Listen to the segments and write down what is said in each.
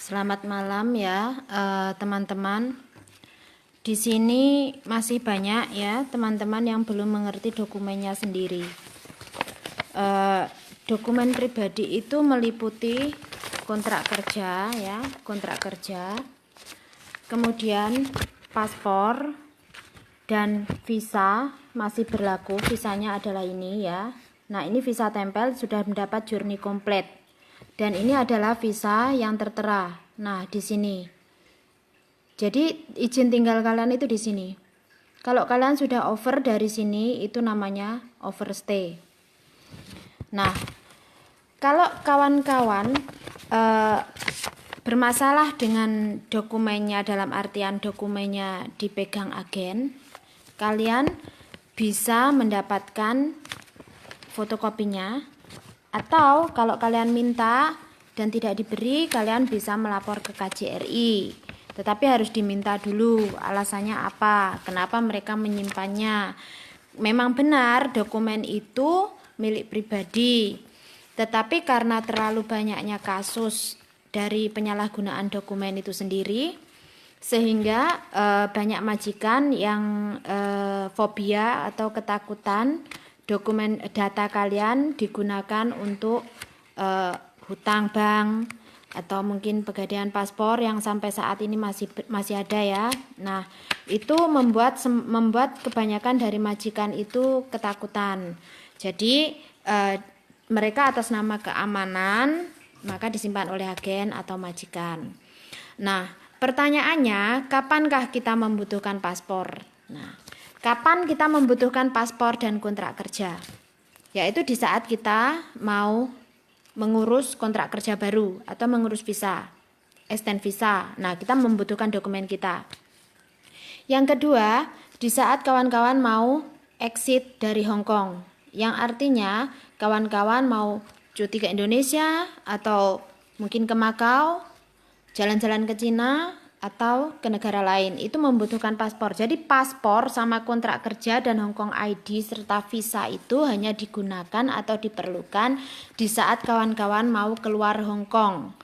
Selamat malam ya teman-teman. Di sini masih banyak ya teman-teman yang belum mengerti dokumennya sendiri. Dokumen pribadi itu meliputi kontrak kerja ya, kontrak kerja, kemudian paspor dan visa masih berlaku. Visanya adalah ini ya. Nah, ini visa tempel sudah mendapat journey komplit. Dan ini adalah visa yang tertera. Nah, di sini. Jadi izin tinggal kalian itu di sini. Kalau kalian sudah over dari sini, itu namanya overstay. Nah, kalau kawan-kawan bermasalah dengan dokumennya, dalam artian dokumennya dipegang agen, kalian bisa mendapatkan fotokopinya, atau kalau kalian minta dan tidak diberi, kalian bisa melapor ke KJRI. Tetapi harus diminta dulu alasannya apa, kenapa mereka menyimpannya. Memang benar dokumen itu milik pribadi, tetapi karena terlalu banyaknya kasus dari penyalahgunaan dokumen itu sendiri, sehingga banyak majikan yang fobia atau ketakutan dokumen data kalian digunakan untuk hutang bank atau mungkin pegadaian paspor yang sampai saat ini masih ada ya. Nah, itu membuat kebanyakan dari majikan itu ketakutan. Jadi mereka atas nama keamanan maka disimpan oleh agen atau majikan. Nah, pertanyaannya, kapankah kita membutuhkan paspor? Nah, kapan kita membutuhkan paspor dan kontrak kerja? Yaitu di saat kita mau mengurus kontrak kerja baru atau mengurus visa, extend visa. Nah, kita membutuhkan dokumen kita. Yang kedua, di saat kawan-kawan mau exit dari Hong Kong, yang artinya kawan-kawan mau cuti ke Indonesia atau mungkin ke Makau, jalan-jalan ke Cina atau ke negara lain, itu membutuhkan paspor. Jadi paspor sama kontrak kerja dan Hong Kong ID serta visa itu hanya digunakan atau diperlukan di saat kawan-kawan mau keluar Hong Kong.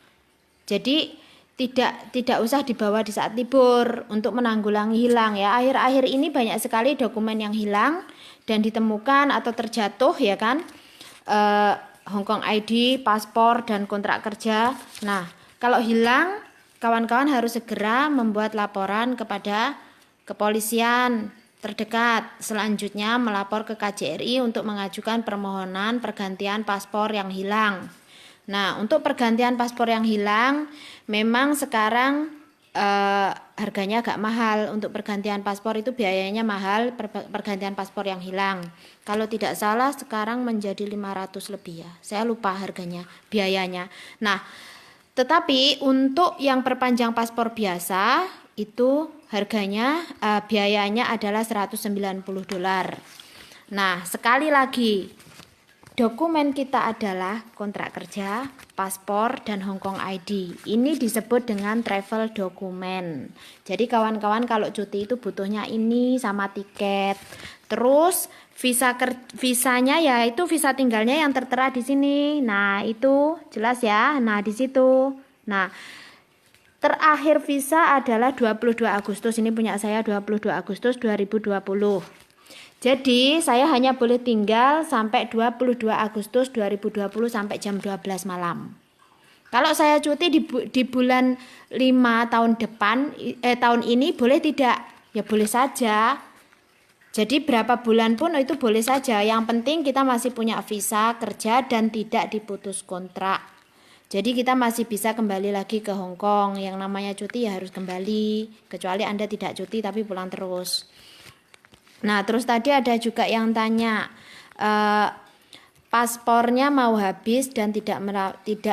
Jadi tidak usah dibawa di saat libur untuk menanggulangi hilang ya. Akhir-akhir ini banyak sekali dokumen yang hilang dan ditemukan atau terjatuh ya kan. Hong Kong ID, paspor dan kontrak kerja. Nah, kalau hilang, kawan-kawan harus segera membuat laporan kepada kepolisian terdekat. Selanjutnya melapor ke KJRI untuk mengajukan permohonan pergantian paspor yang hilang. Nah, untuk pergantian paspor yang hilang, memang sekarang harganya agak mahal. Untuk pergantian paspor itu biayanya mahal, pergantian paspor yang hilang. Kalau tidak salah sekarang menjadi 500 lebih ya. Saya lupa harganya, biayanya. Nah, tetapi untuk yang perpanjang paspor biasa itu harganya biayanya adalah $190. Nah, sekali lagi dokumen kita adalah kontrak kerja, paspor dan Hong Kong ID. Ini disebut dengan travel dokumen. Jadi kawan-kawan kalau cuti itu butuhnya ini sama tiket. Terus visanya ya itu visa tinggalnya yang tertera di sini. Nah, itu jelas ya. Nah, di situ. Nah, terakhir visa adalah 22 Agustus. Ini punya saya 22 Agustus 2020. Jadi, saya hanya boleh tinggal sampai 22 Agustus 2020 sampai jam 12 malam. Kalau saya cuti di bulan 5 tahun depan, tahun ini boleh tidak? Ya boleh saja. Jadi berapa bulan pun itu boleh saja. Yang penting kita masih punya visa kerja dan tidak diputus kontrak. Jadi kita masih bisa kembali lagi ke Hong Kong. Yang namanya cuti ya harus kembali. Kecuali Anda tidak cuti tapi pulang terus. Nah, terus tadi ada juga yang tanya, paspornya mau habis dan tidak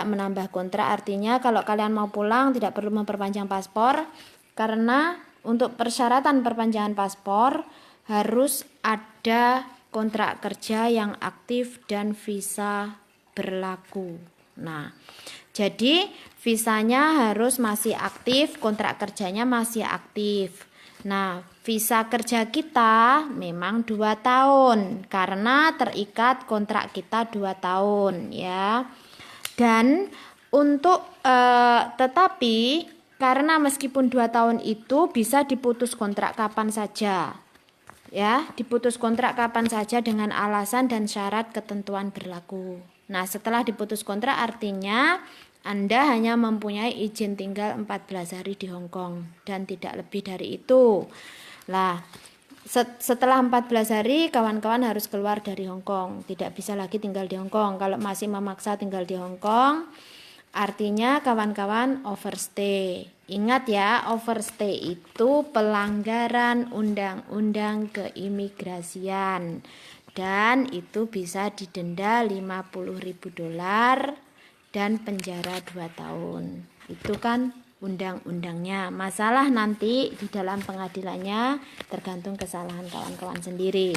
menambah kontrak. Artinya kalau kalian mau pulang tidak perlu memperpanjang paspor, karena untuk persyaratan perpanjangan paspor harus ada kontrak kerja yang aktif dan visa berlaku. Nah, jadi visanya harus masih aktif, kontrak kerjanya masih aktif. Nah, visa kerja kita memang 2 tahun karena terikat kontrak kita 2 tahun ya. Dan Tetapi karena meskipun 2 tahun itu bisa diputus kontrak kapan saja. Ya, diputus kontrak kapan saja dengan alasan dan syarat ketentuan berlaku. Nah, setelah diputus kontrak artinya Anda hanya mempunyai izin tinggal 14 hari di Hong Kong dan tidak lebih dari itu. Nah, setelah 14 hari kawan-kawan harus keluar dari Hong Kong, tidak bisa lagi tinggal di Hong Kong. Kalau masih memaksa tinggal di Hong Kong, artinya kawan-kawan overstay. Ingat ya, overstay itu pelanggaran undang-undang keimigrasian dan itu bisa didenda $50.000 dan penjara 2 tahun. Itu kan undang-undangnya. Masalah nanti di dalam pengadilannya tergantung kesalahan kawan-kawan sendiri.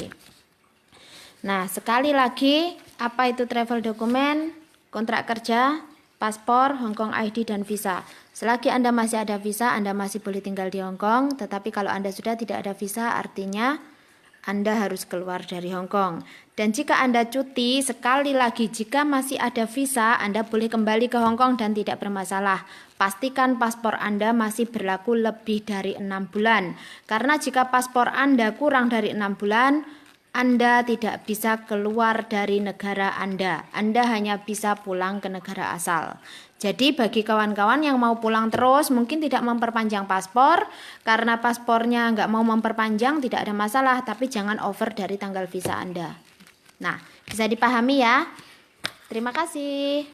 Nah, sekali lagi, apa itu travel document? Kontrak kerja, paspor, Hong Kong ID, dan visa. Selagi Anda masih ada visa, Anda masih boleh tinggal di Hong Kong. Tetapi kalau Anda sudah tidak ada visa, artinya Anda harus keluar dari Hong Kong. Dan jika Anda cuti, sekali lagi, jika masih ada visa, Anda boleh kembali ke Hong Kong dan tidak bermasalah. Pastikan paspor Anda masih berlaku lebih dari 6 bulan. Karena jika paspor Anda kurang dari 6 bulan, Anda tidak bisa keluar dari negara Anda. Anda hanya bisa pulang ke negara asal. Jadi bagi kawan-kawan yang mau pulang terus, mungkin tidak memperpanjang paspor, karena paspornya nggak mau memperpanjang, tidak ada masalah, tapi jangan over dari tanggal visa Anda. Nah, bisa dipahami ya. Terima kasih.